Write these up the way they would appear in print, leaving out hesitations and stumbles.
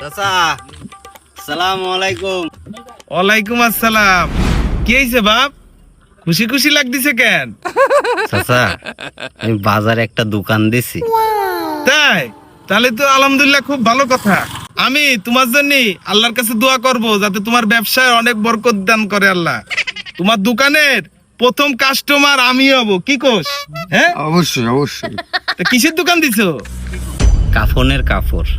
চাচা আসসালামু আলাইকুম। ওয়ালাইকুম আসসালাম। কি হয়েছে বাপ, খুশি খুশি লাগতেছে কেন? চাচা আমি বাজারে একটা দোকান দিছি। তাই? তাহলে তো আলহামদুলিল্লাহ, খুব ভালো কথা। আমি তোমার জন্য আল্লাহর কাছে দোয়া করব যাতে তোমার ব্যবসায় অনেক বরকত দান করে আল্লাহ। তোমার দোকানের প্রথম কাস্টমার আমি হব, কি কোস? হ্যাঁ অবশ্যই অবশ্যই। তা কিসের দোকান দিছো? কাফনের কাপড়।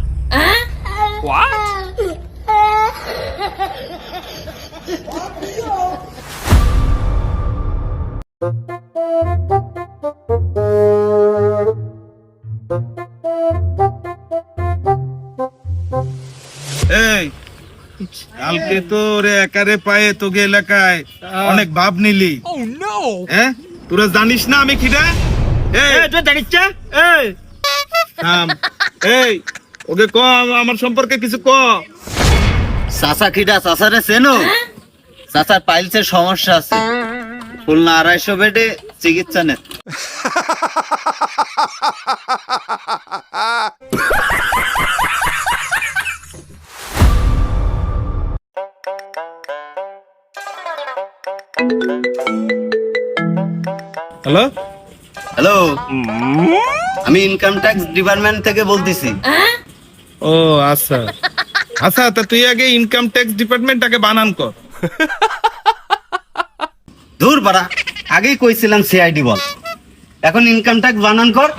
এই কালকে তো রে একারে পায়ে তোকে এলাকায় অনেক ভাব নিলি। হ্যাঁ, তোরা জানিস না আমি কিরা? এই ওকে ক, আমার সম্পর্কে কিছু ক। চাচা কিডা? চাচারে চেনো? চাচার পাইলসের সমস্যা আছে, খুলনা 250 বেডে চিকিৎসা নেন। হ্যালো, হ্যালো, আমি ইনকাম ট্যাক্স ডিপার্টমেন্ট থেকে বলতেছি। ও আচ্ছা আচ্ছা, তা তুই আগে ইনকাম ট্যাক্স ডিপার্টমেন্টটাকে বানান কর। দূর বাড়া, আগেই কইছিলাম সিআইডি বল, এখন ইনকাম ট্যাক্স বানান কর।